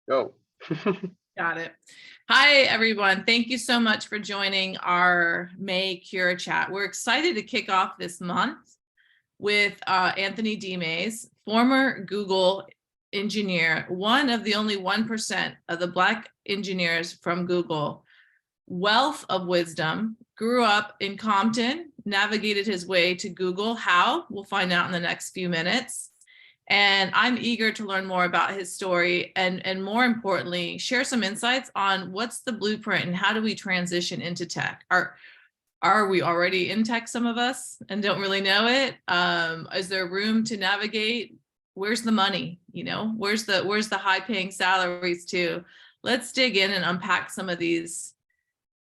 Go. Got it. Hi, everyone. Thank you so much for joining our May Cura chat. We're excited to kick off this month with Anthony D. Mays, former Google engineer, one of the only 1% of the Black engineers from Google. Wealth of wisdom, grew up in Compton, navigated his way to Google. How? We'll find out in the next few minutes. And I'm eager to learn more about his story and more importantly, share some insights on what's the blueprint and how do we transition into tech? Are we already in tech, some of us, and don't really know it? Is there room to navigate? Where's the money? Where's the high paying salaries too? Let's dig in and unpack some of these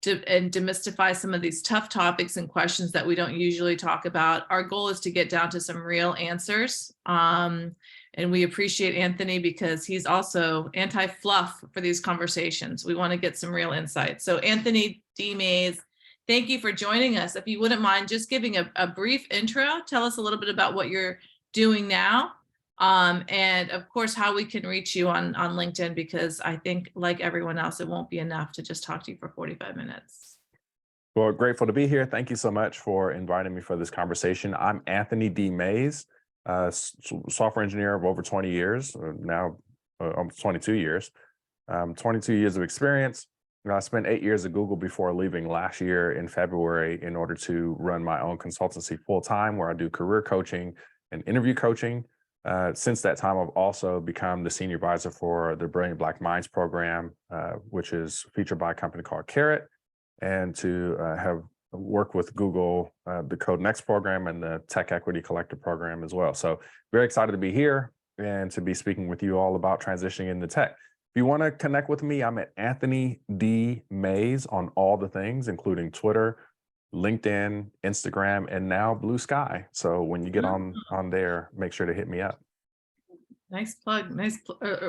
and demystify some of these tough topics and questions that we don't usually talk about. Our goal is to get down to some real answers. And we appreciate Anthony because he's also anti-fluff for these conversations. We want to get some real insights. So Anthony D. Mays, thank you for joining us. If you wouldn't mind just giving a brief intro, tell us a little bit about what you're doing now. And of course, how we can reach you on LinkedIn, because I think like everyone else, it won't be enough to just talk to you for 45 minutes. Well, grateful to be here. Thank you so much for inviting me for this conversation. I'm Anthony D. Mays, software engineer of over 20 years, now almost 22 years, 22 years of experience. I spent 8 years at Google before leaving last year in February in order to run my own consultancy full time, where I do career coaching and interview coaching. Since that time, I've also become the senior advisor for the Brilliant Black Minds program, which is featured by a company called Cura, and to have worked with Google, the Code Next program and the Tech Equity Collective program as well. So very excited to be here and to be speaking with you all about transitioning into tech. If you want to connect with me, I'm at Anthony D. Mays on all the things, including Twitter, LinkedIn, Instagram, and now Blue Sky. So when you get on there, make sure to hit me up. Nice plug.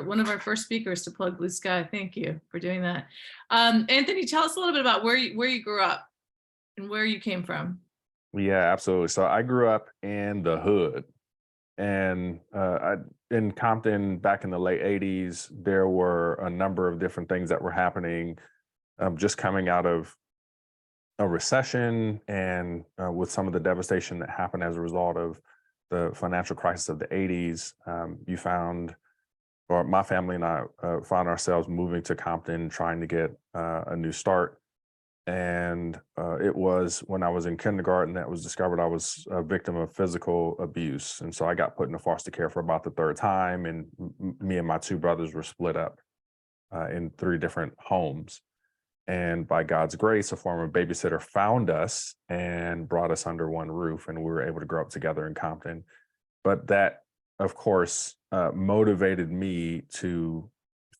One of our first speakers to plug Blue Sky. Thank you for doing that. Anthony, tell us a little bit about where you grew up and where you came from. Yeah, absolutely. So I grew up in the hood, and in Compton back in the late 80s, there were a number of different things that were happening, just coming out of a recession and with some of the devastation that happened as a result of the financial crisis of the 80s. My family and I found ourselves moving to Compton, trying to get a new start. And it was when I was in kindergarten that was discovered I was a victim of physical abuse. And so I got put into foster care for about the third time, and me and my two brothers were split up in 3 different homes. And by God's grace, a former babysitter found us and brought us under one roof, and we were able to grow up together in Compton. But that, of course, motivated me to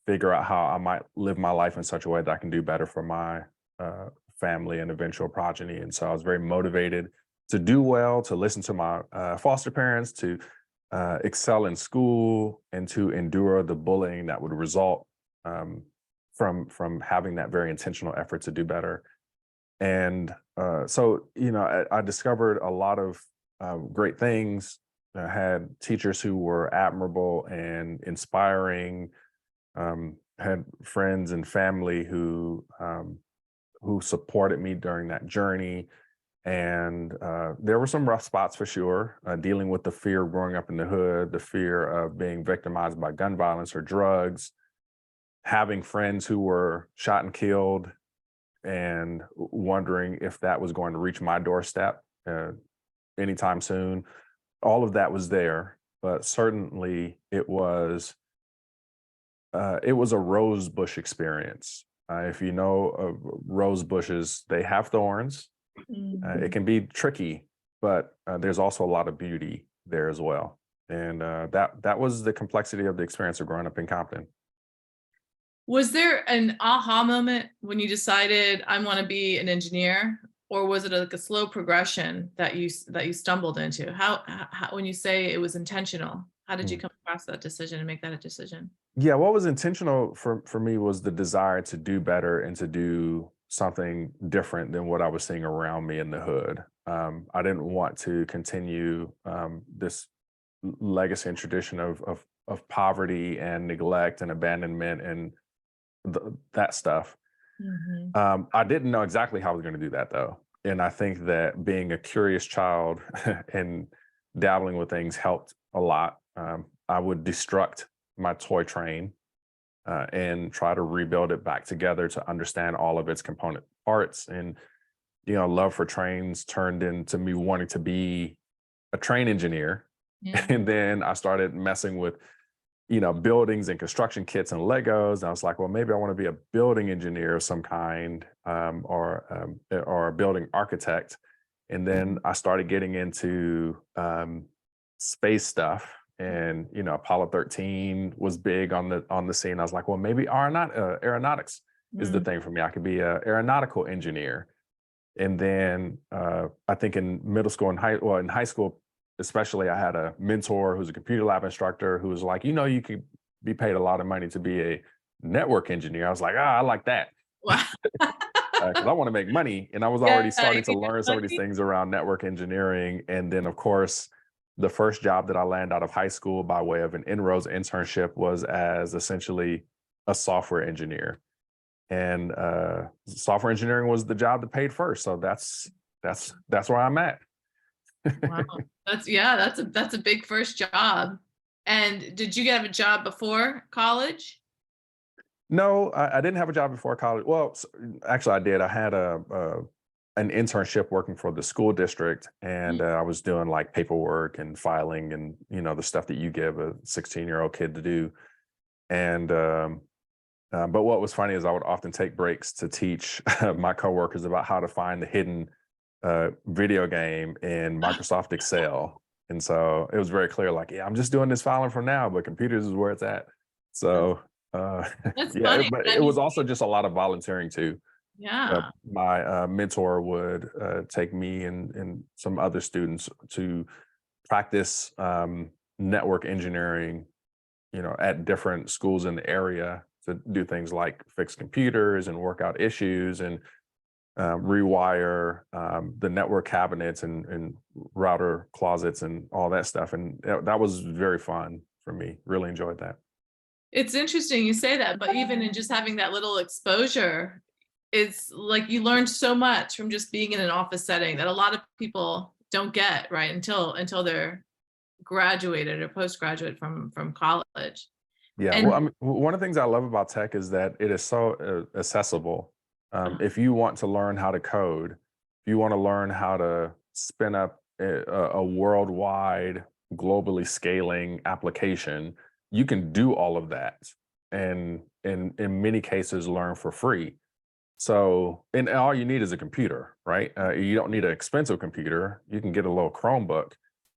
figure out how I might live my life in such a way that I can do better for my family and eventual progeny. And so I was very motivated to do well, to listen to my foster parents, to excel in school, and to endure the bullying that would result from having that very intentional effort to do better. And so, I discovered a lot of great things. I had teachers who were admirable and inspiring, had friends and family who supported me during that journey. And there were some rough spots for sure, dealing with the fear of growing up in the hood, the fear of being victimized by gun violence or drugs, having friends who were shot and killed, and wondering if that was going to reach my doorstep anytime soon. All of that was there, but certainly it was a rose bush experience. If you know rose bushes, they have thorns. It can be tricky, but there's also a lot of beauty there as well. And that was the complexity of the experience of growing up in Compton. Was there an aha moment when you decided I want to be an engineer, or was it like a slow progression that you stumbled into? How when you say it was intentional, how did you come across that decision and make that a decision? Yeah, what was intentional for me was the desire to do better and to do something different than what I was seeing around me in the hood. I didn't want to continue this legacy and tradition of of poverty and neglect and abandonment and that stuff. Mhm. I didn't know exactly how I was going to do that though. And I think that being a curious child and dabbling with things helped a lot. I would destruct my toy train and try to rebuild it back together to understand all of its component parts. And, love for trains turned into me wanting to be a train engineer. Yeah. And then I started messing with buildings and construction kits and Legos. And I was like, well, maybe I want to be a building engineer of some kind, or a building architect. And then I started getting into space stuff. And Apollo 13 was big on the scene. I was like, well, maybe aeronautics is the Mm. thing for me. I could be an aeronautical engineer. And then I think in middle school and in high school, especially, I had a mentor who's a computer lab instructor who was like, you could be paid a lot of money to be a network engineer. I was like, I like that Wow. because I want to make money. And I was Yeah, already starting to you make learn some of these money. things around network engineering. And then, of course, the first job that I landed out of high school by way of an inroads internship was as essentially a software engineer. And software engineering was the job that paid first. So that's where I'm at. Wow. That's a big first job. And did you have a job before college? No, I didn't have a job before college. Well, actually, I did. I had an internship working for the school district, and I was doing like paperwork and filing, and the stuff that you give a 16-year-old kid to do. And but what was funny is I would often take breaks to teach my coworkers about how to find the hidden video game in Microsoft Excel. And so it was very clear, like, yeah, I'm just doing this filing for now, but computers is where it's at. So That's yeah, funny. but That it means, was also just a lot of volunteering too. yeah. My mentor would take me and some other students to practice network engineering, at different schools in the area to do things like fix computers and work out issues and rewire the network cabinets and router closets and all that stuff. And that was very fun for me. Really enjoyed that. It's interesting you say that, but even in just having that little exposure, it's like you learn so much from just being in an office setting that a lot of people don't get, right, until they're graduated or postgraduate from college. Yeah. And Well, I mean, one of the things I love about tech is that it is so accessible. If you want to learn how to code, if you want to learn how to spin up a worldwide, globally scaling application, you can do all of that, and in many cases, learn for free. So, and all you need is a computer, right? You don't need an expensive computer. You can get a little Chromebook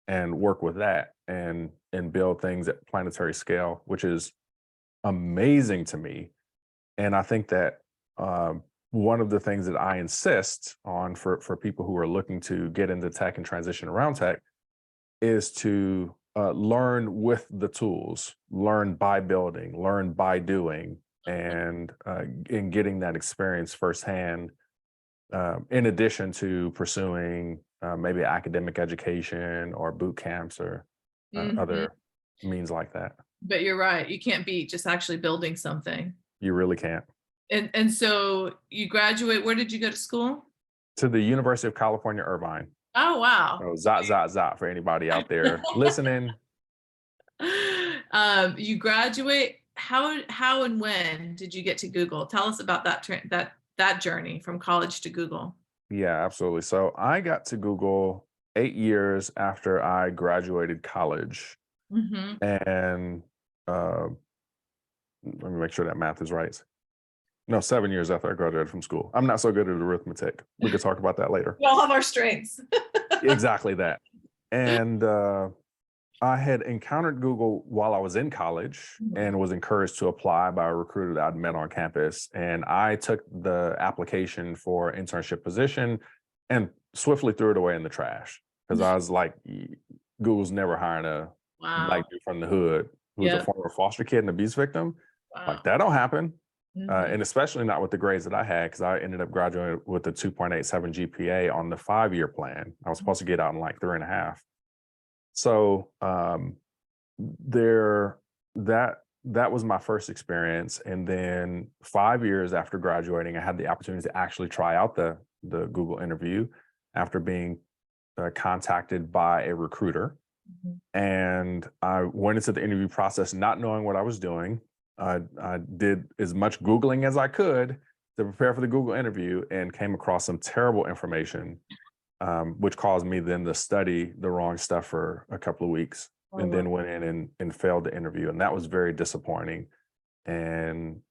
and work with that and build things at planetary scale, which is amazing to me. And I think that one of the things that I insist on for people who are looking to get into tech and transition around tech is to learn with the tools, learn by building, learn by doing, and in getting that experience firsthand. In addition to pursuing maybe academic education or boot camps or Mhm. other means like that. But you're right, you can't beat just actually building something. You really can't. And so you graduate, where did you go to school? To the University of California, Irvine. Oh, wow. Oh, zot, zot, zot for anybody out there listening. You graduate, how and when did you get to Google? Tell us about that journey from college to Google. Yeah, absolutely. So I got to Google 8 years after I graduated college. Mhm. And uh, let me make sure that math is right. No, 7 years after I graduated from school. I'm not so good at arithmetic. We could talk about that later. We all have our strengths. Exactly that. And I had encountered Google while I was in college Mhm. and was encouraged to apply by a recruiter that I'd met on campus. And I took the application for internship position and swiftly threw it away in the trash because I was like, Google's never hiring a Wow. black dude from the hood who's a Yep. former foster kid and abuse victim. Like Wow. that don't happen. Mhm. And especially not with the grades that I had, because I ended up graduating with a 2.87 GPA on the 5-year plan. I was supposed to get out in like 3.5. So there that was my first experience. And then 5 years after graduating, I had the opportunity to actually try out the Google interview after being contacted by a recruiter. Mhm. And I went into the interview process not knowing what I was doing. I did as much Googling as I could to prepare for the Google interview and came across some terrible information, which caused me then to study the wrong stuff for a couple of weeks Oh, and wow. then went in and failed the interview. And that was very disappointing. And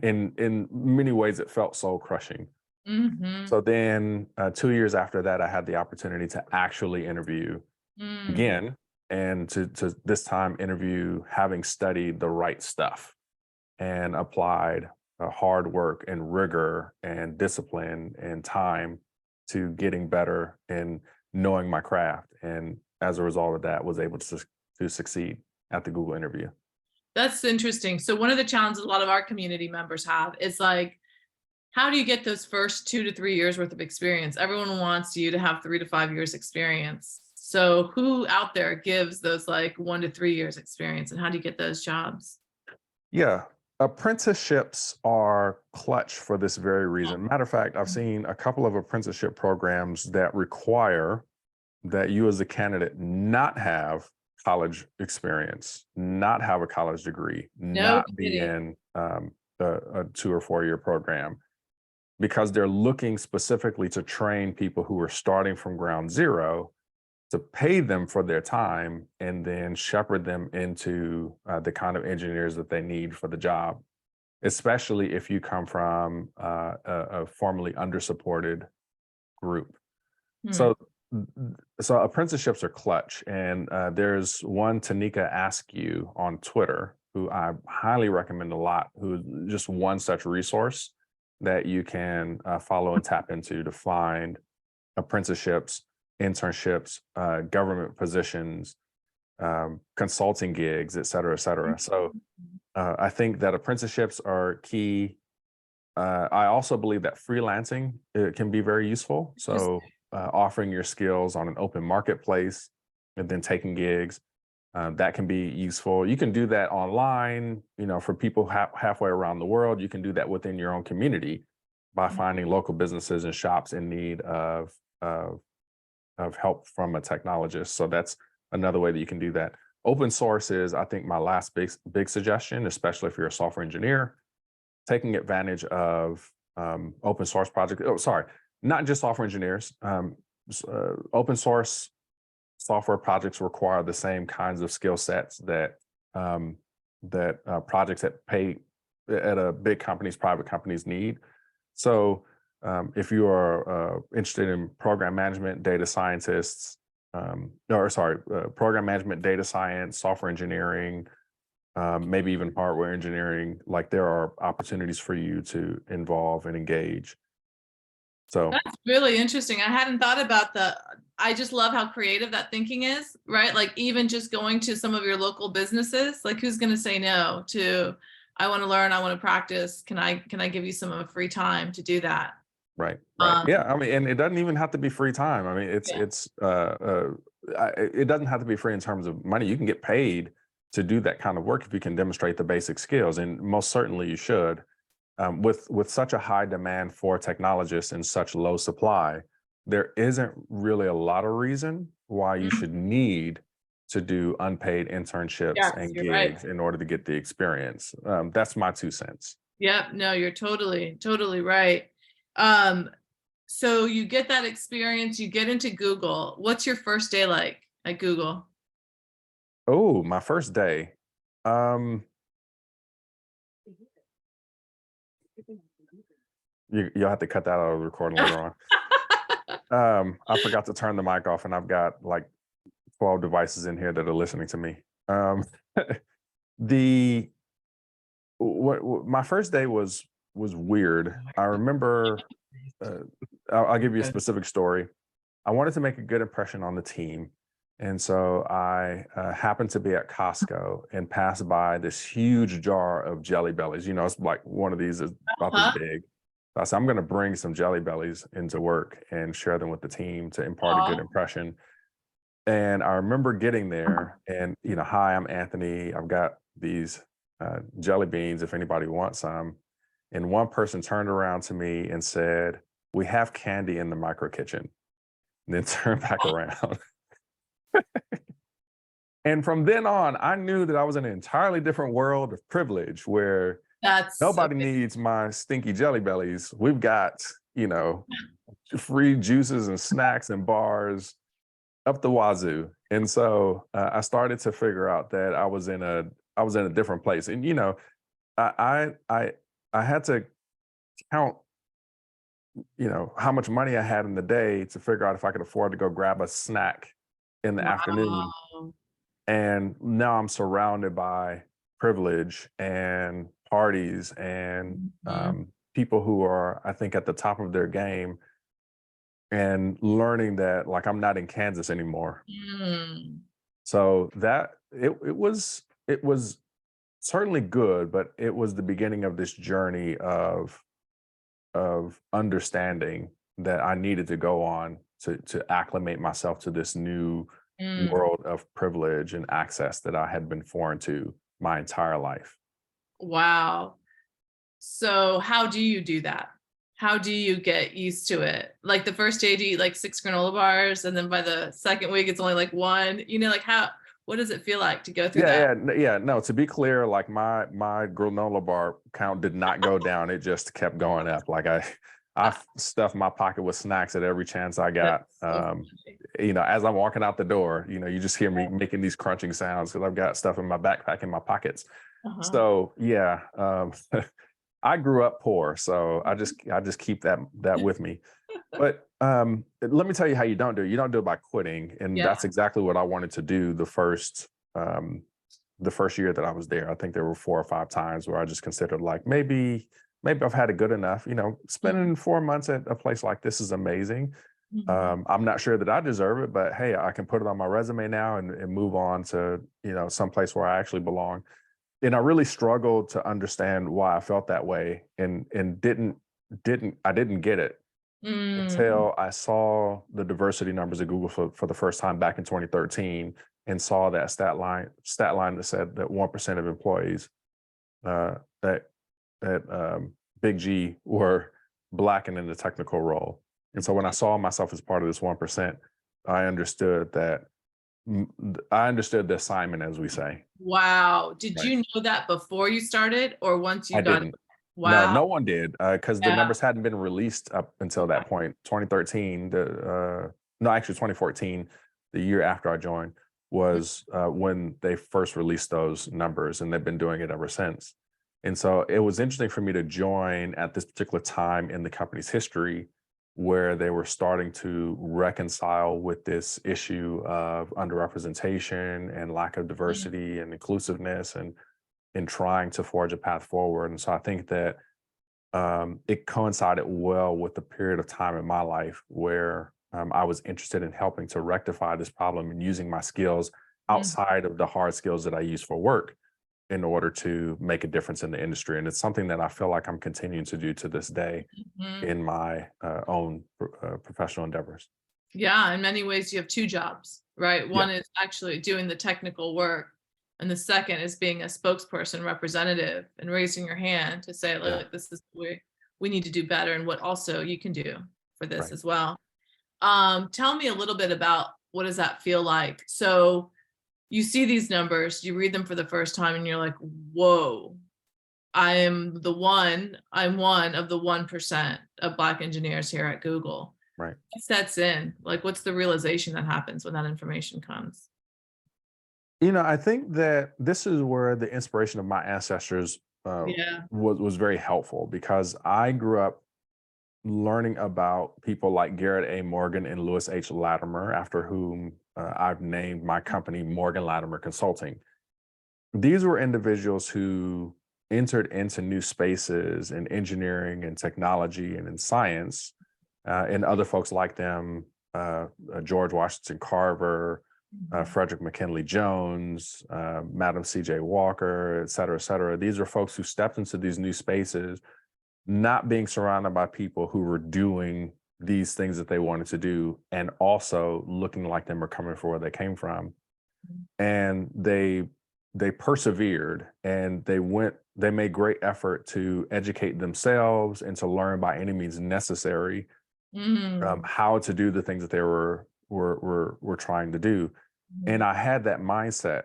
in many ways, it felt soul crushing. Mhm. So then 2 years after that, I had the opportunity to actually interview Mm. again and to this time interview having studied the right stuff and applied hard work and rigor and discipline and time to getting better and knowing my craft. And as a result of that, was able to succeed at the Google interview. That's interesting. So one of the challenges a lot of our community members have is like, how do you get those first 2 to 3 years worth of experience? Everyone wants you to have 3 to 5 years experience. So who out there gives those like 1 to 3 years experience, and how do you get those jobs? Yeah. Apprenticeships are clutch for this very reason. Matter of fact, I've seen a couple of apprenticeship programs that require that you as a candidate not have college experience, not have a college degree, No not be kidding. in a 2 or 4 year program because they're looking specifically to train people who are starting from ground zero to pay them for their time and then shepherd them into the kind of engineers that they need for the job, especially if you come from a formerly undersupported group. Hmm. So, so apprenticeships are clutch, and there's one Tanika Askew on Twitter who I highly recommend a lot. Who's just one such resource that you can follow and tap into to find apprenticeships, internships, government positions, consulting gigs, et cetera, et cetera. So I think that apprenticeships are key. I also believe that freelancing can be very useful. Just So offering your skills on an open marketplace and then taking gigs, that can be useful. You can do that online, for people halfway around the world. You can do that within your own community by finding local businesses and shops in need of, of help from a technologist. So that's another way that you can do that. Open source is, I think, my last big suggestion, especially if you're a software engineer, taking advantage of open source projects. Oh, sorry, not just software engineers. Open source software projects require the same kinds of skill sets that projects that pay at a big companies, private companies need. So if you are interested in program management, data scientists, program management, data science, software engineering, maybe even hardware engineering, like there are opportunities for you to involve and engage. So that's really interesting. I hadn't thought about I just love how creative that thinking is, right? Like even just going to some of your local businesses, like who's going to say no to, I want to learn, I want to practice. Can I give you some free time to do that? right, Um, yeah. I mean, and it doesn't even have to be free time. I mean, yeah. it doesn't have to be free in terms of money. You can get paid to do that kind of work if you can demonstrate the basic skills, and most certainly you should. With such a high demand for technologists and such low supply, there isn't really a lot of reason why you Mhm. should need to do unpaid internships Yes, and you're right. gigs in order to get the experience. That's my 2 cents. Yep. No, you're totally right. Um, so you get that experience, you get into Google. What's your first day like at Google? Oh, my first day. Um, you'll have to cut that out of the recording later on. I forgot to turn the mic off, and I've got like 12 devices in here that are listening to me. The my first day was weird. I remember. Uh, I'll give you a specific story. I wanted to make a good impression on the team, and so I happened to be at Costco and passed by this huge jar of Jelly Bellies. It's like one of these is about this Huh? big. I said, I'm going to bring some Jelly Bellies into work and share them with the team to impart a good Aw. impression. And I remember getting there and, hi, I'm Anthony. I've got these jelly beans if anybody wants some. And one person turned around to me and said, "We have candy in the micro kitchen," and then turned back around. And from then on, I knew that I was in an entirely different world of privilege where That's nobody okay. needs my stinky jelly bellies. We've got, you know, free juices and snacks and bars up the wazoo. And so I started to figure out that I was in a different place. And I had to count, how much money I had in the day to figure out if I could afford to go grab a snack in the afternoon. Wow. And now I'm surrounded by privilege and parties and Mhm. people who are, I think, at the top of their game, and learning that like I'm not in Kansas anymore. Mm. So that it was certainly good, but it was the beginning of this journey of understanding that I needed to go on to acclimate myself to this new Mm. world of privilege and access that I had been foreign to my entire life. Wow. So how do you do that? How do you get used to it? Like the first day, do you eat like 6 granola bars, and then by the second week, it's only like 1? Like what does it feel like to go through Yeah, that? yeah, no. To be clear, like my granola bar count did not go down; it just kept going up. Like I Ah, stuffed my pocket with snacks at every chance I got. that's so funny. As I'm walking out the door, you just hear me making these crunching sounds because I've got stuff in my backpack in my pockets. Uh-huh. So yeah, I grew up poor, so I just keep that with me. But let me tell you how you don't do it. You don't do it by quitting, and Yeah. that's exactly what I wanted to do um, the first year that I was there. I think there were 4 or 5 times where I just considered like maybe I've had it good enough. Mhm. Spending 4 months at a place like this is amazing. Mhm. I'm not sure that I deserve it, but hey, I can put it on my resume now and move on to some place where I actually belong. And I really struggled to understand why I felt that way, and didn't get it Mm. until I saw the diversity numbers at Google for the first time back in 2013, and saw that stat line that said that 1% of employees that Big G were Black and in the technical role. And so when I saw myself as part of this 1%, I understood that I understood the assignment, as we say. Wow. Did Right. you know that before you started or once I you got it? didn't. No, Wow. no one did, because the Yeah. numbers hadn't been released up until that point. 2013, no, actually 2014, the year after I joined, was when they first released those numbers, and they've been doing it ever since. And so it was interesting for me to join at this particular time in the company's history where they were starting to reconcile with this issue of underrepresentation and lack of Mhm. diversity and inclusiveness, and in trying to forge a path forward. And so I think that it coincided well with the period of time in my life where I was interested in helping to rectify this problem and using my skills Mhm. outside of the hard skills that I use for work in order to make a difference in the industry. And it's something that I feel like I'm continuing to do to this day Mhm. in my own professional endeavors. Yeah, in many ways, you have 2 jobs, right? Yeah, One is actually doing the technical work, and the second is being a spokesperson representative and raising your hand to say, yeah, "Look, this is we need to do better and what also you can do for this right. as well." Tell me a little bit about what does that feel like? So, you see these numbers, you read them for the first time, and you're like, "Whoa, I'm one of the 1% of Black engineers here at Google." Right. Sets in? Like, what's the realization that happens when that information comes? I think that this is where the inspiration of my ancestors Yeah. was very helpful, because I grew up learning about people like Garrett A. Morgan and Lewis H. Latimer, after whom I've named my company Morgan Latimer Consulting. These were individuals who entered into new spaces in engineering and technology and in science, and other folks like them, George Washington Carver, Mhm. Frederick McKinley Jones, Madam C.J. Walker, et cetera, et cetera. These are folks who stepped into these new spaces, not being surrounded by people who were doing these things that they wanted to do, and also looking like them or coming from where they came from. And they they persevered and they made great effort to educate themselves and to learn by any means necessary Mm, how to do the things that they were trying to do. And mhm, I had that mindset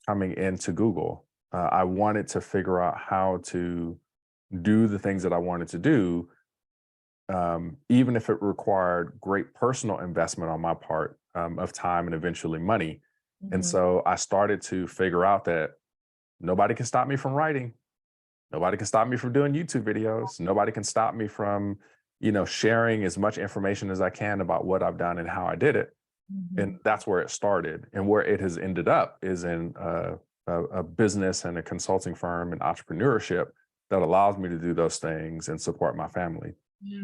coming into Google. I wanted to figure out how to do the things that I wanted to do, even if it required great personal investment on my part, of time and eventually money. And mhm, so I started to figure out that nobody can stop me from writing. Nobody can stop me from doing YouTube videos. Nobody can stop me from, sharing as much information as I can about what I've done and how I did it. And mhm. that's where it started. And where it has ended up is in a business and a consulting firm and entrepreneurship that allows me to do those things and support my family.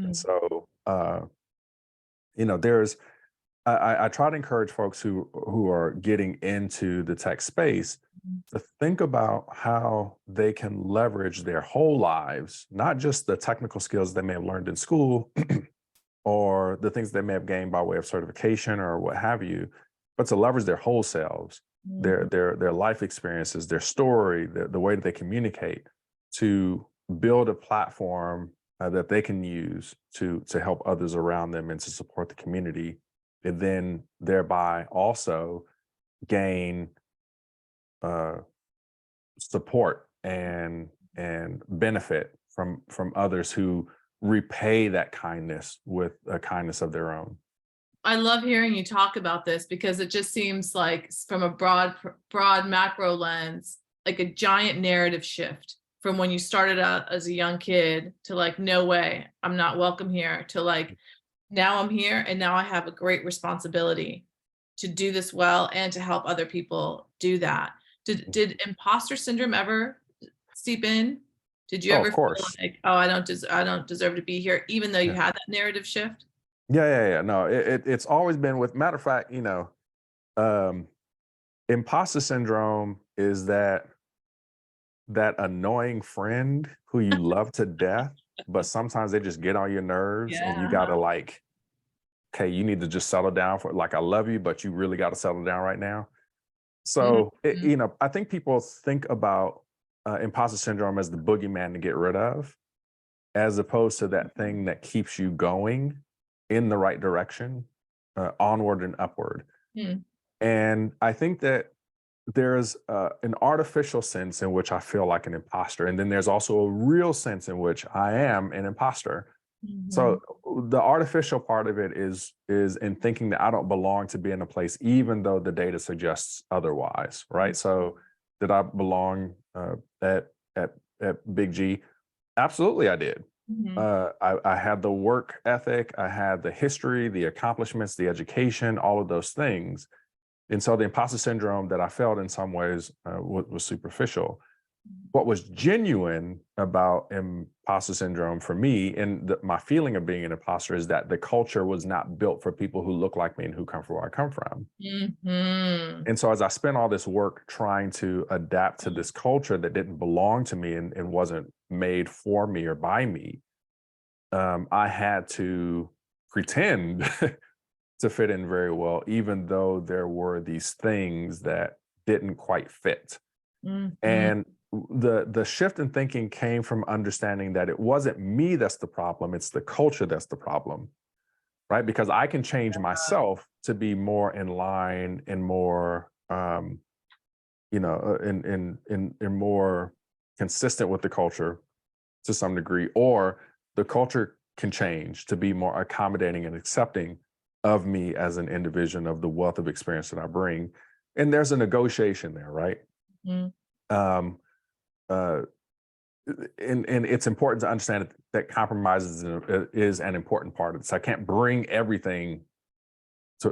And Mm, so, there's I try to encourage folks who are getting into the tech space mhm, to think about how they can leverage their whole lives, not just the technical skills they may have learned in school or the things they may have gained by way of certification or what have you, but to leverage their whole selves, mhm. their life experiences, their story, the way that they communicate, to build a platform that they can use to help others around them and to support the community, and then thereby also gain uh, support and benefit from others who repay that kindness with a kindness of their own. I love hearing you talk about this because it just seems like from a broad macro lens, like a giant narrative shift from when you started out as a young kid to like, no way, I'm not welcome here, to like, now I'm here and now I have a great responsibility to do this well and to help other people do that. Did imposter syndrome ever seep in? Did you Oh, ever of feel course. like, oh, I don't deserve to be here, even though you Yeah. had that narrative shift? Yeah. No, it's always been with matter of fact, um, imposter syndrome is that annoying friend who you love to death, but sometimes they just get on your nerves and you Yeah. gotta like, okay, you need to just settle down for like I love you, but you really gotta settle down right now. Mhm. So I think people think about imposter syndrome as the boogeyman to get rid of, as opposed to that thing that keeps you going in the right direction, onward and upward. Mm, And I think that there's an artificial sense in which I feel like an imposter, and then there's also a real sense in which I am an imposter. mhm, So the artificial part of it is in thinking that I don't belong to be in a place, even though the data suggests otherwise, right? So did I belong at at Big G? Absolutely, I did. mhm, I had the work ethic, I had the history, the accomplishments, the education, all of those things. And so the imposter syndrome that I felt in some ways was superficial. What was genuine about imposter syndrome for me and my feeling of being an imposter is that the culture was not built for people who look like me and who come from where I come from. mhm, And so as I spent all this work trying to adapt to this culture that didn't belong to me and wasn't made for me or by me, I had to pretend to fit in very well, even though there were these things that didn't quite fit. mhm. And the shift in thinking came from understanding that it wasn't me that's the problem, it's the culture that's the problem, right? Because I can change myself to be more in line and more in more consistent with the culture to some degree, or the culture can change to be more accommodating and accepting of me as an individual, of the wealth of experience that I bring. And there's a negotiation there, right? Mhm. Um, uh, and it's important to understand that compromise is an important part of this. I can't bring everything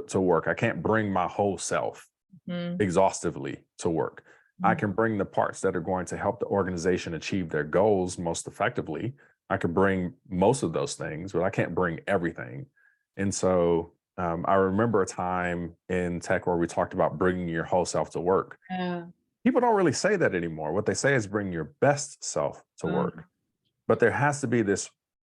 to work. I can't bring my whole self Mhm, exhaustively to work. I mhm, can bring the parts that are going to help the organization achieve their goals most effectively. I can bring most of those things, but I can't bring everything. And so I remember a time in tech where we talked about bringing your whole self to work. yeah, People don't really say that anymore. What they say is bring your best self to work. But there has to be this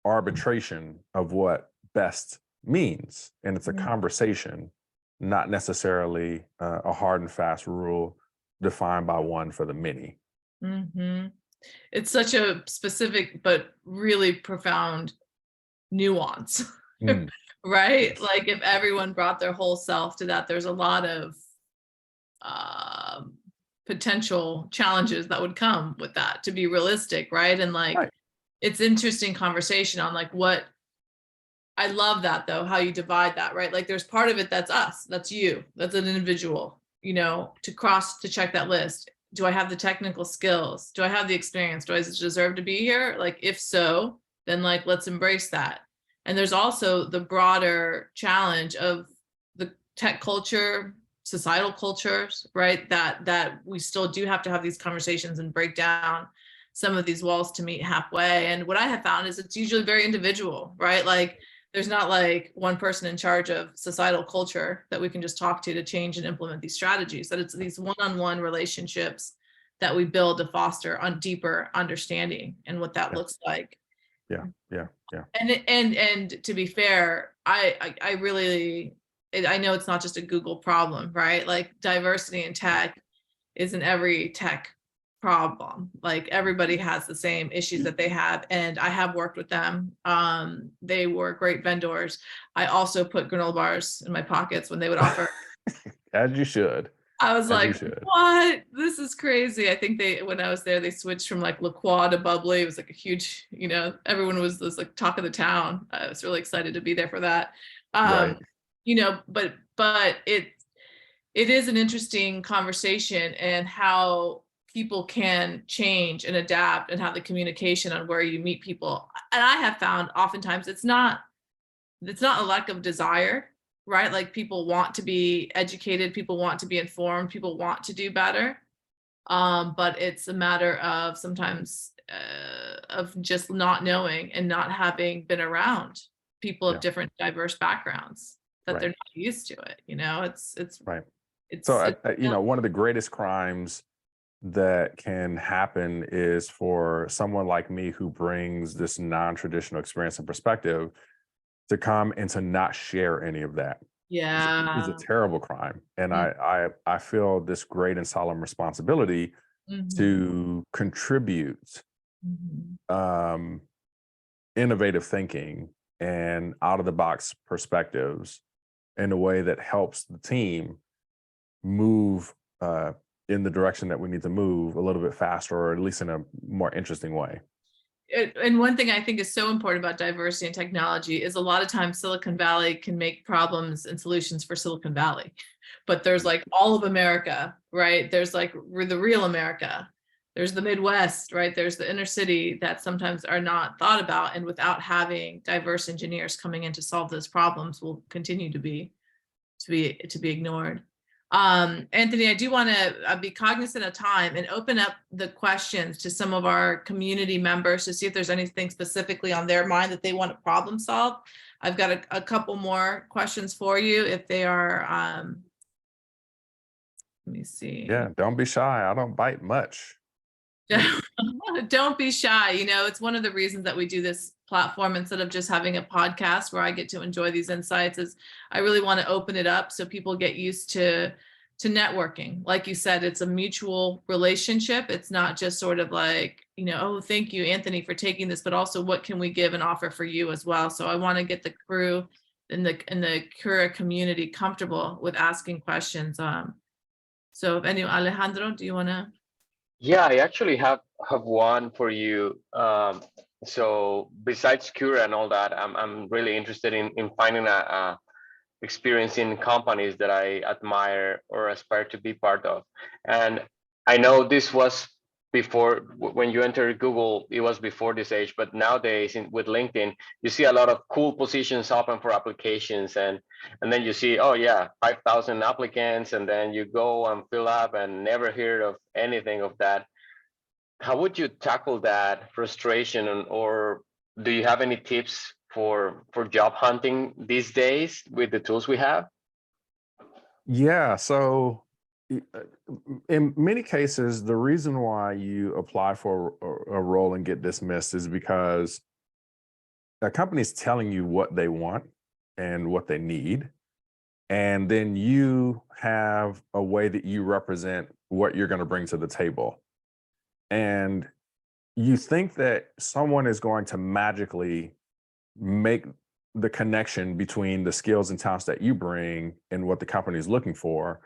arbitration of what best means. And it's a mhm, conversation, not necessarily a hard and fast rule defined by one for the many. Hmm. It's such a specific but really profound nuance, Mm, right? yes. Like if everyone brought their whole self to that, there's a lot of um, potential challenges that would come with that, to be realistic, right? And like Right. it's interesting conversation on like what I love that though, how you divide that, right? Like there's part of it that's us, that's you, that's an individual, to check that list. Do I have the technical skills? Do I have the experience? Do I deserve to be here? Like, if so, then like, let's embrace that. And there's also the broader challenge of the tech culture, societal cultures, right? That we still do have to have these conversations and break down some of these walls to meet halfway. And what I have found is it's usually very individual, right? Like there's not like one person in charge of societal culture that we can just talk to change and implement these strategies, that it's these one-on-one relationships that we build to foster on deeper understanding and what that Yeah. looks like. Yeah. Yeah. Yeah. And to be fair, I really, I know it's not just a Google problem, right? Like diversity in tech is in every tech problem. Like everybody has the same issues that they have, and I have worked with them. They were great vendors. I also put granola bars in my pockets when they would offer. As you should. I was As you like, should. what? This is crazy. I think when I was there, they switched from like La Croix to bubbly. It was like a huge, everyone was like talk of the town. I was really excited to be there for that. Right. Um, but it is an interesting conversation, and how people can change and adapt, and how the communication on where you meet people. And I have found oftentimes it's not a lack of desire, right? Like people want to be educated, people want to be informed, people want to do better. But it's a matter of sometimes of just not knowing and not having been around people of Yeah. different diverse backgrounds, that they're Right. not used to it. Right. So, It's one of the greatest crimes that can happen is for someone like me who brings this non-traditional experience and perspective to come and to not share any of that is a yeah. terrible crime. And Mm, I feel this great and solemn responsibility mhm, to contribute mhm. um, innovative thinking and out of the box perspectives in a way that helps the team move in the direction that we need to move a little bit faster, or at least in a more interesting way. And one thing I think is so important about diversity and technology is a lot of times Silicon Valley can make problems and solutions for Silicon Valley, but there's like all of America, right? There's like the real America. There's the Midwest, right? There's the inner city that sometimes are not thought about, and without having diverse engineers coming in to solve those problems, will continue to be ignored. Anthony, I do want to be cognizant of time and open up the questions to some of our community members to see if there's anything specifically on their mind that they want to problem solve. I've got a couple more questions for you if they are, let me see. Yeah, don't be shy. I don't bite much. Don't be shy. It's one of the reasons that we do this platform instead of just having a podcast where I get to enjoy these insights, is I really want to open it up so people get used to networking. Like you said, it's a mutual relationship. It's not just sort of like, oh, thank you, Anthony, for taking this, but also what can we give and offer for you as well. So I want to get the crew in the Cura community comfortable with asking questions. So if any, Alejandro, do you want to? Yeah, I actually have one for you. So besides Cura and all that, I'm really interested in finding a experience in companies that I admire or aspire to be part of. And I know this was before, when you entered Google, it was before this age, but nowadays with LinkedIn, you see a lot of cool positions open for applications, and then you see, oh yeah, 5,000 applicants, and then you go and fill up and never hear of anything of that. How would you tackle that frustration, or do you have any tips for job hunting these days with the tools we have? Yeah. So, in many cases, the reason why you apply for a role and get dismissed is because a company's telling you what they want and what they need. And then you have a way that you represent what you're going to bring to the table. And you think that someone is going to magically make the connection between the skills and talents that you bring and what the company is looking for,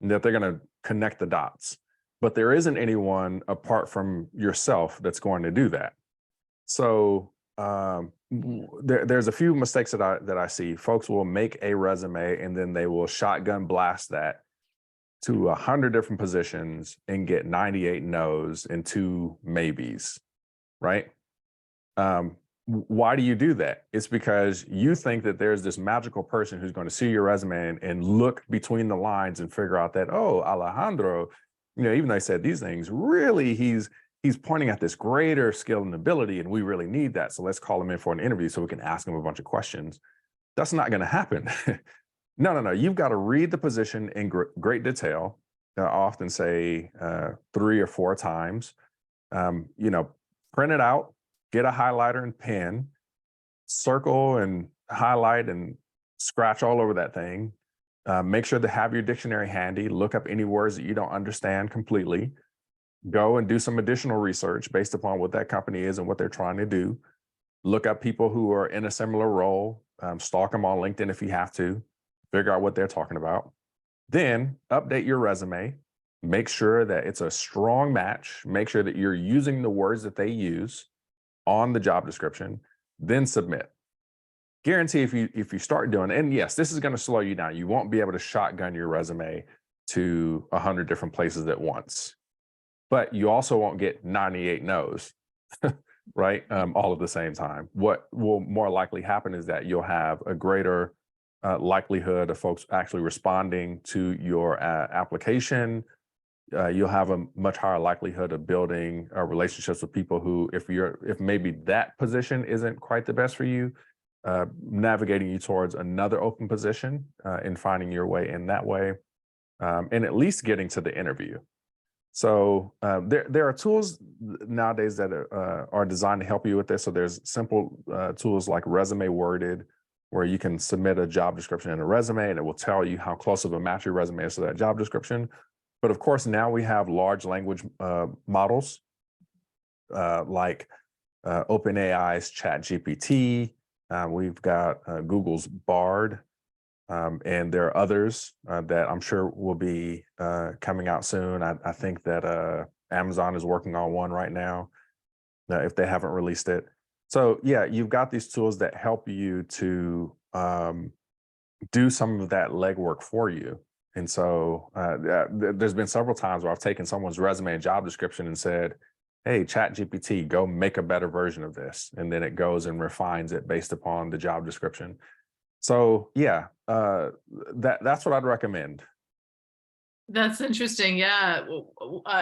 and that they're going to connect the dots. But there isn't anyone apart from yourself that's going to do that. So there's a few mistakes that I see. Folks will make a resume and then they will shotgun blast that to 100 different positions and get 98 no's and 2 maybes, right? Why do you do that? It's because you think that there's this magical person who's going to see your resume and look between the lines and figure out that, oh, Alejandro, even though I said these things, really he's pointing at this greater skill and ability, and we really need that. So let's call him in for an interview so we can ask him a bunch of questions. That's not going to happen. No. You've got to read the position in great detail. I often say 3 or 4 times. Print it out, get a highlighter and pen, circle and highlight and scratch all over that thing. Make sure to have your dictionary handy. Look up any words that you don't understand completely. Go and do some additional research based upon what that company is and what they're trying to do. Look up people who are in a similar role. Stalk them on LinkedIn if you have to. Figure out what they're talking about. Then update your resume. Make sure that it's a strong match. Make sure that you're using the words that they use on the job description. Then submit. Guarantee if you start doing, and yes, this is going to slow you down. You won't be able to shotgun your resume to 100 different places at once. But you also won't get 98 no's, right? All at the same time. What will more likely happen is that you'll have a greater likelihood of folks actually responding to your application. You'll have a much higher likelihood of building relationships with people who, if maybe that position isn't quite the best for you, navigating you towards another open position and finding your way in that way, and at least getting to the interview. So there are tools nowadays that are designed to help you with this. So there's simple tools like Resume Worded, where you can submit a job description in a resume and it will tell you how close of a match your resume is to that job description. But of course, now we have large language models like OpenAI's ChatGPT. We've got Google's Bard. And there are others that I'm sure will be coming out soon. I think that Amazon is working on one right now, if they haven't released it. So yeah, you've got these tools that help you to do some of that legwork for you. And so there's been several times where I've taken someone's resume and job description and said, hey, ChatGPT, go make a better version of this. And then it goes and refines it based upon the job description. So yeah, that's what I'd recommend. That's interesting. Yeah.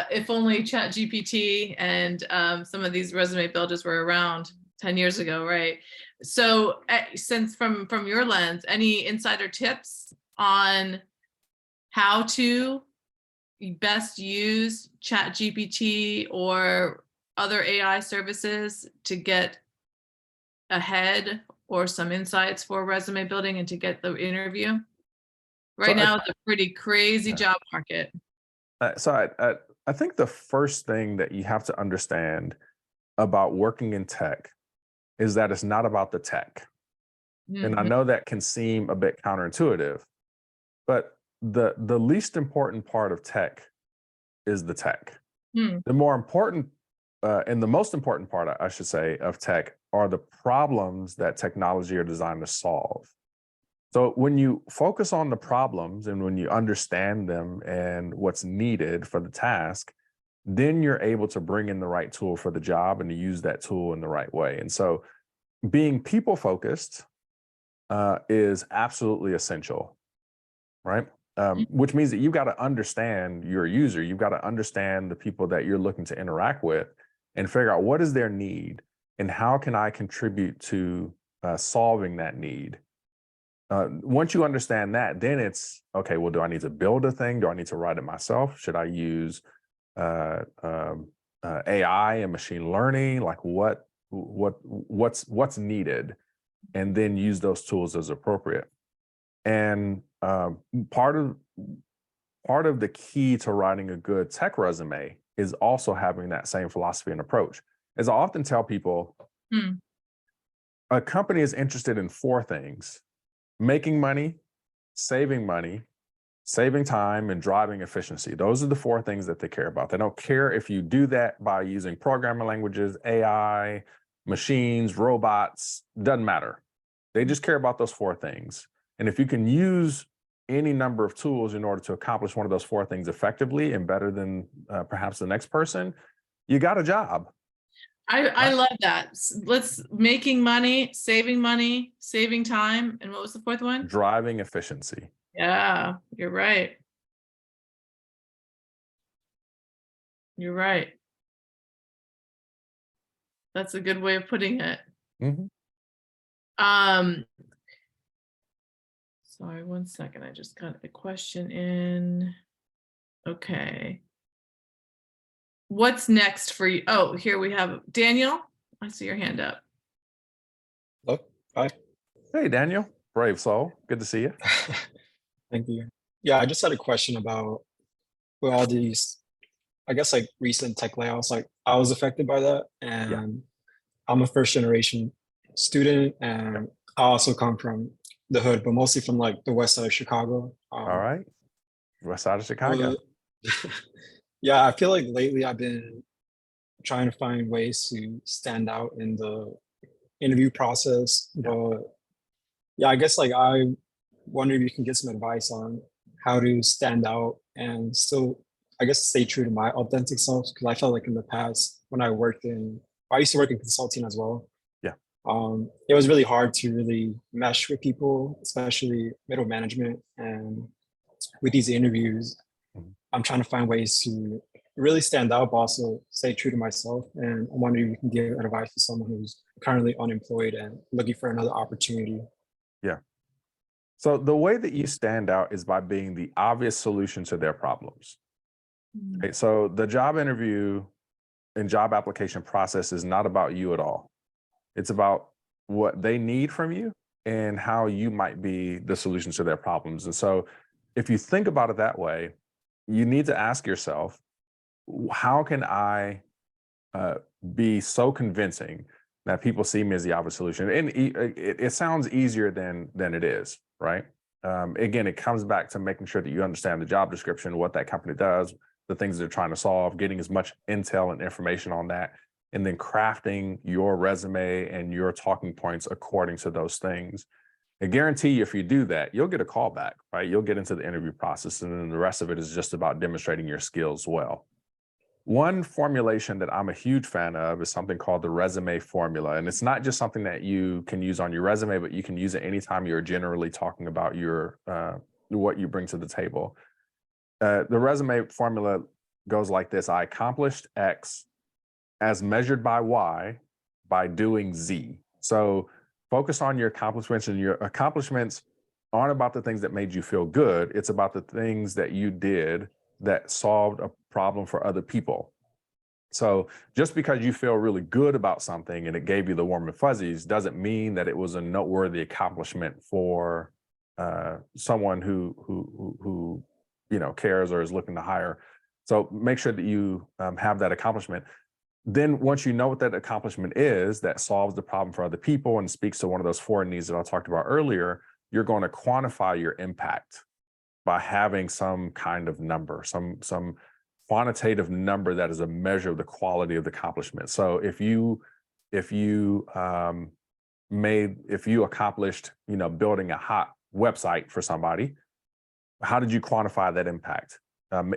If only ChatGPT and some of these resume builders were around 10 years ago, right? So since from your lens, any insider tips on how to best use ChatGPT or other AI services to get ahead or some insights for resume building and to get the interview? Right now, it's a pretty crazy job market. So I think the first thing that you have to understand about working in tech is that it's not about the tech. Mm-hmm. And I know that can seem a bit counterintuitive, but the least important part of tech is the tech. The more important and the most important part, I should say, of tech are the problems that technology are designed to solve. So when you focus on the problems and when you understand them and what's needed for the task, then you're able to bring in the right tool for the job and to use that tool in the right way. And so being people focused is absolutely essential, right? Which means that you've got to understand your user. You've got to understand the people that you're looking to interact with and figure out what is their need and how can I contribute to solving that need. Once you understand that, then it's, okay, well, do I need to build a thing? Do I need to write it myself? Should I use AI and machine learning? Like what's needed? And then use those tools as appropriate. And part of part of the key to writing a good tech resume is also having that same philosophy and approach. As I often tell people, a company is interested in 4 things: making money, saving time, and driving efficiency. Those are the 4 things that they care about. They don't care if you do that by using programming languages, AI, machines, robots, doesn't matter. They just care about those 4 things. And if you can use any number of tools in order to accomplish one of those 4 things effectively and better than perhaps the next person, you got a job. I love that. Let's making money, saving time. And what was the 4th one? Driving efficiency. Yeah, you're right. You're right. That's a good way of putting it. Sorry, one second. I just got a question in. Okay. What's next for you? Oh, here we have Daniel. I see your hand up. Hello. Hi. Hey, Daniel. Brave soul. Good to see you. Thank you. Yeah, I just had a question about all these, I guess, like recent tech layoffs. Like, I was affected by that, and I'm a first generation student, and I also come from the hood, but mostly from like the west side of Chicago. All right. West side of Chicago. Yeah, I feel like lately I've been trying to find ways to stand out in the interview process. But yeah, I guess like I wonder if you can get some advice on how to stand out and still, I guess, stay true to my authentic self. Because I felt like in the past when I used to work in consulting as well. Yeah. It was really hard to really mesh with people, especially middle management. And with these interviews, I'm trying to find ways to really stand out, but also stay true to myself. And I'm wondering if you can give advice to someone who's currently unemployed and looking for another opportunity. Yeah. So the way that you stand out is by being the obvious solution to their problems. Okay, so the job interview and job application process is not about you at all. It's about what they need from you and how you might be the solution to their problems. And so if you think about it that way, you need to ask yourself, how can I be so convincing that people see me as the obvious solution? And it sounds easier than it is, right? Again, it comes back to making sure that you understand the job description, what that company does, the things they're trying to solve, getting as much intel and information on that, and then crafting your resume and your talking points according to those things. I guarantee you, if you do that, you'll get a call back, right? You'll get into the interview process, and then the rest of it is just about demonstrating your skills well. One formulation that I'm a huge fan of is something called the resume formula. And it's not just something that you can use on your resume, but you can use it anytime you're generally talking about your what you bring to the table. The resume formula goes like this: I accomplished X as measured by Y by doing Z. So focus on your accomplishments, and your accomplishments aren't about the things that made you feel good. It's about the things that you did that solved a problem for other people. So just because you feel really good about something and it gave you the warm and fuzzies doesn't mean that it was a noteworthy accomplishment for someone who cares or is looking to hire. So make sure that you have that accomplishment. Then once you know what that accomplishment is that solves the problem for other people and speaks to one of those 4 needs that I talked about earlier, you're going to quantify your impact by having some kind of number, some quantitative number that is a measure of the quality of the accomplishment. So if you accomplished, building a hot website for somebody, how did you quantify that impact?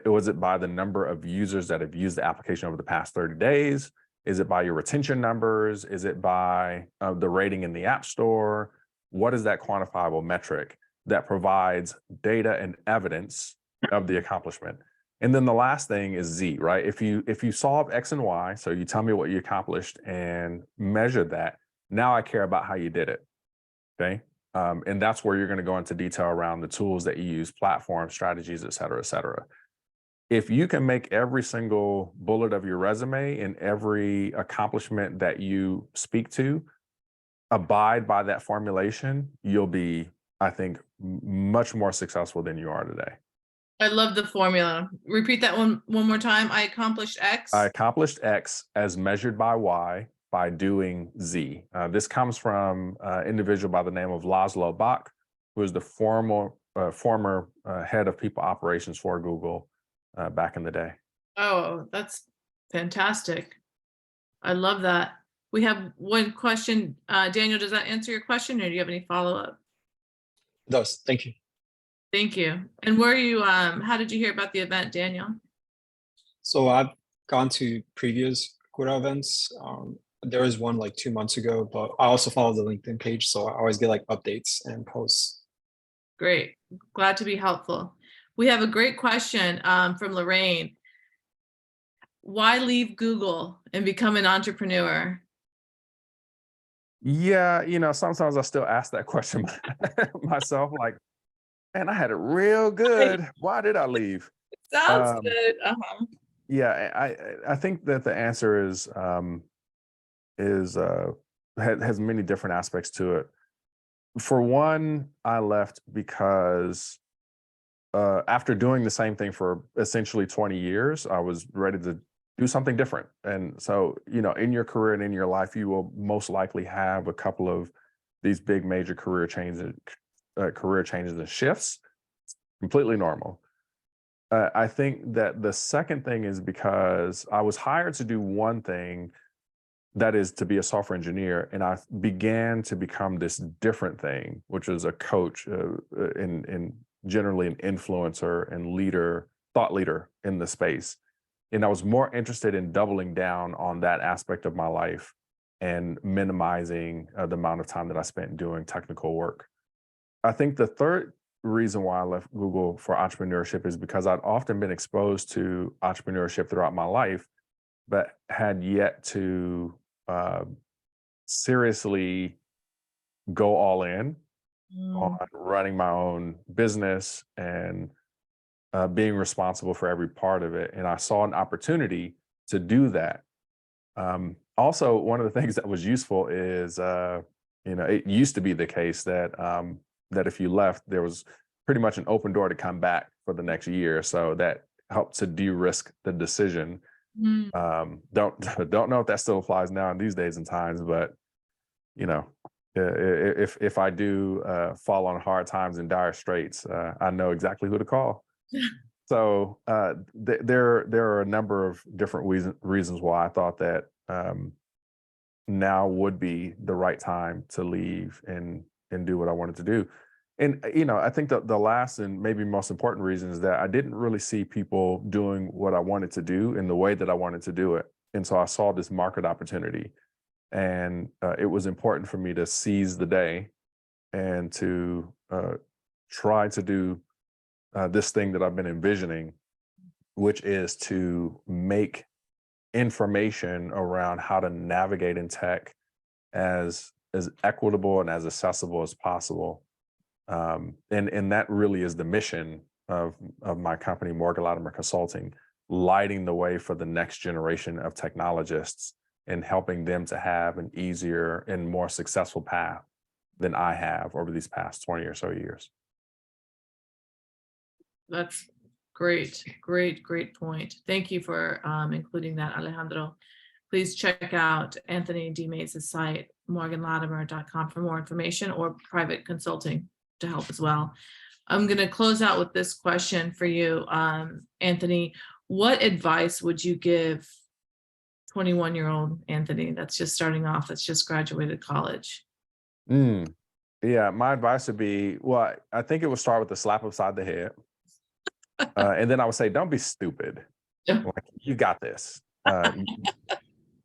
Was it by the number of users that have used the application over the past 30 days? Is it by your retention numbers? Is it by the rating in the App Store? What is that quantifiable metric that provides data and evidence of the accomplishment? And then the last thing is Z, right? If you solve X and Y, so you tell me what you accomplished and measure that, now I care about how you did it, okay? And that's where you're going to go into detail around the tools that you use, platforms, strategies, et cetera, et cetera. If you can make every single bullet of your resume and every accomplishment that you speak to abide by that formulation, you'll be, I think, much more successful than you are today. I love the formula. Repeat that one more time. I accomplished X. I accomplished X as measured by Y by doing Z. This comes from an individual by the name of Laszlo Bach, who is the former head of people operations for Google back in the day. Oh, that's fantastic. I love that. We have one question. Daniel, does that answer your question, or do you have any follow-up? It does. Thank you. Thank you. And where are you, how did you hear about the event, Daniel? So I've gone to previous Cura events. There was one like 2 months ago, but I also follow the LinkedIn page, so I always get like updates and posts. Great. Glad to be helpful. We have a great question from Lorraine. Why leave Google and become an entrepreneur? Yeah, sometimes I still ask that question myself, like, man, I had it real good. Why did I leave? Sounds Um, good. Yeah, I think that the answer has many different aspects to it. For one, I left because after doing the same thing for essentially 20 years, I was ready to do something different. And so, in your career and in your life, you will most likely have a couple of these big major career changes and shifts. Completely normal. I think that the second thing is because I was hired to do one thing, that is to be a software engineer, and I began to become this different thing, which is a coach, in generally an influencer and thought leader in the space. And I was more interested in doubling down on that aspect of my life and minimizing the amount of time that I spent doing technical work. I think the third reason why I left Google for entrepreneurship is because I'd often been exposed to entrepreneurship throughout my life, but had yet to seriously go all in on running my own business and being responsible for every part of it. And I saw an opportunity to do that. Also, one of the things that was useful is, it used to be the case that that if you left, there was pretty much an open door to come back for the next year. So that helped to de-risk the decision. Don't know if that still applies now in these days and times, but if I do fall on hard times and dire straits, I know exactly who to call. So there are a number of different reasons why I thought that now would be the right time to leave and do what I wanted to do. And I think that the last and maybe most important reason is that I didn't really see people doing what I wanted to do in the way that I wanted to do it. And so I saw this market opportunity, and it was important for me to seize the day and to try to do this thing that I've been envisioning, which is to make information around how to navigate in tech as equitable and as accessible as possible. And that really is the mission of my company, Morgan Latimer Consulting, lighting the way for the next generation of technologists and helping them to have an easier and more successful path than I have over these past 20 or so years. That's great, great point. Thank you for including that, Alejandro. Please check out Anthony DeMays' site, morganlatimer.com, for more information, or private consulting to help as well. I'm going to close out with this question for you, Anthony. What advice would you give 21-year-old Anthony that's just starting off, that's just graduated college? Yeah, my advice would be, well, I think it would start with a slap upside the head. And then I would say, don't be stupid. Like, you got this.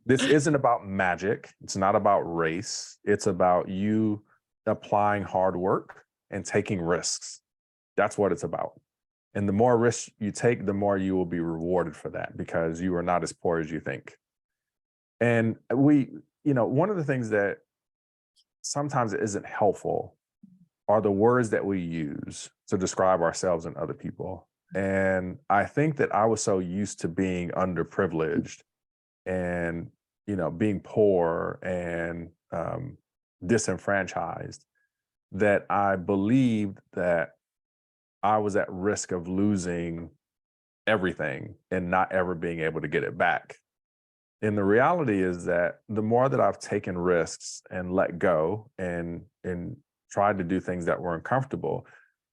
This isn't about magic. It's not about race. It's about you applying hard work and taking risks. That's what it's about. And the more risks you take, the more you will be rewarded for that, because you are not as poor as you think. And one of the things that sometimes isn't helpful are the words that we use to describe ourselves and other people. And I think that I was so used to being underprivileged and, being poor and disenfranchised, that I believed that I was at risk of losing everything and not ever being able to get it back. And the reality is that the more that I've taken risks and let go and tried to do things that were uncomfortable,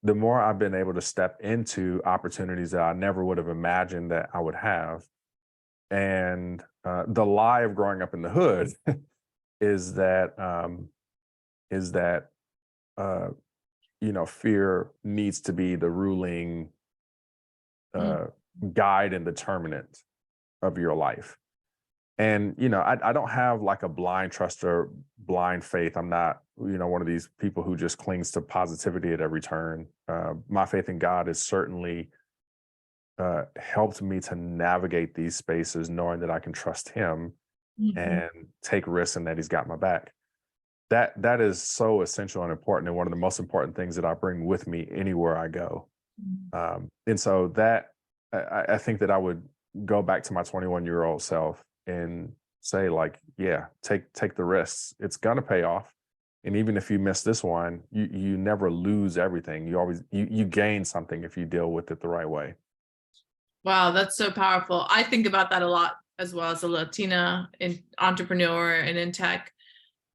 the more I've been able to step into opportunities that I never would have imagined that I would have. And the lie of growing up in the hood is that fear needs to be the ruling guide and determinant of your life. And I don't have like a blind trust or blind faith. I'm not one of these people who just clings to positivity at every turn. My faith in God has certainly helped me to navigate these spaces, knowing that I can trust Him and take risks and that He's got my back. That is so essential and important, and one of the most important things that I bring with me anywhere I go. And so that I think that I would go back to my 21-year-old self and say, like, yeah, take the risks. It's gonna pay off. And even if you miss this one, you never lose everything. You always you gain something if you deal with it the right way. Wow, that's so powerful. I think about that a lot as well as a Latina entrepreneur and in tech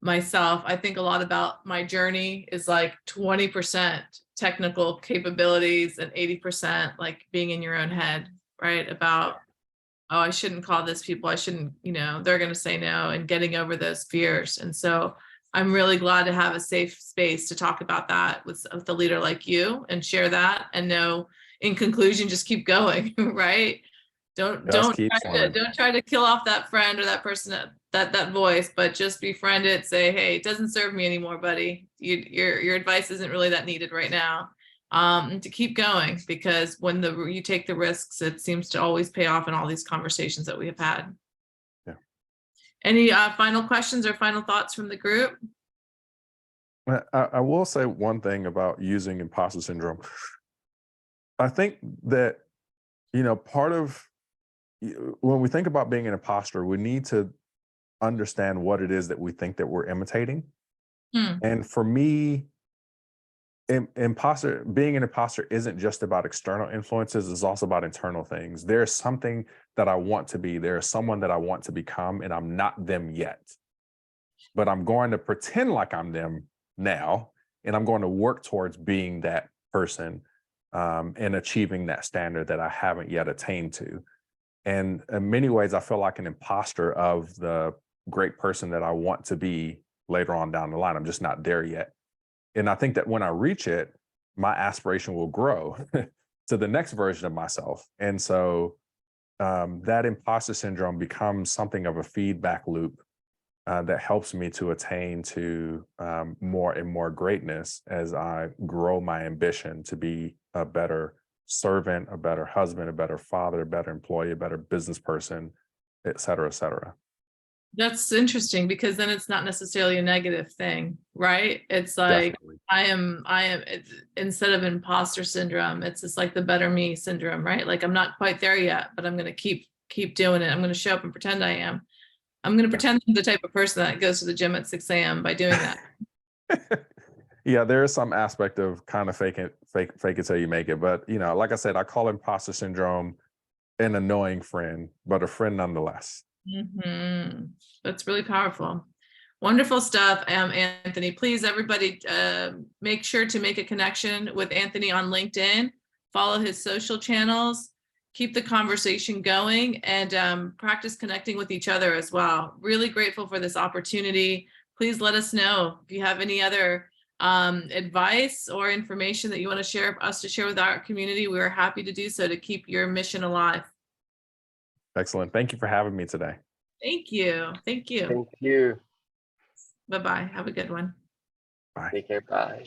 myself. I think a lot about my journey is like 20% technical capabilities and 80% like being in your own head, right? About, oh, I shouldn't call this people. I shouldn't, they're going to say no, and getting over those fears. And so I'm really glad to have a safe space to talk about that with a leader like you and share that and know, in conclusion, just keep going, right? Don't try to kill off that friend or that person, that voice, but just befriend it. Say, hey, it doesn't serve me anymore, buddy. Your advice isn't really that needed right now. To keep going, because when you take the risks, it seems to always pay off in all these conversations that we have had. Yeah. Any final questions or final thoughts from the group? I will say one thing about using imposter syndrome. I think that part of when we think about being an imposter, we need to understand what it is that we think that we're imitating. And for me, being an imposter isn't just about external influences, it's also about internal things. There's something that I want to be, there's someone that I want to become, and I'm not them yet. But I'm going to pretend like I'm them now, and I'm going to work towards being that person and achieving that standard that I haven't yet attained to. And in many ways, I feel like an imposter of the great person that I want to be later on down the line. I'm just not there yet. And I think that when I reach it, my aspiration will grow to the next version of myself. And so that imposter syndrome becomes something of a feedback loop that helps me to attain to more and more greatness as I grow my ambition to be a better servant, a better husband, a better father, a better employee, a better business person, et cetera, et cetera. That's interesting, because then it's not necessarily a negative thing, right? It's like, definitely. I am instead of imposter syndrome, it's just like the better me syndrome, right? Like, I'm not quite there yet, but I'm going to keep doing it. I'm going to show up and pretend I am. I'm going to pretend I'm the type of person that goes to the gym at 6 a.m. by doing that. Yeah, there is some aspect of kind of fake it till you make it. But, like I said, I call imposter syndrome an annoying friend, but a friend nonetheless. That's really powerful. Wonderful stuff, Anthony. Please, everybody, make sure to make a connection with Anthony on LinkedIn. Follow his social channels. Keep the conversation going, and practice connecting with each other as well. Really grateful for this opportunity. Please let us know if you have any other advice or information that you want to share with our community. We are happy to do so to keep your mission alive. Excellent. Thank you for having me today. Thank you. Thank you. Thank you. Bye-bye. Have a good one. Bye. Take care. Bye.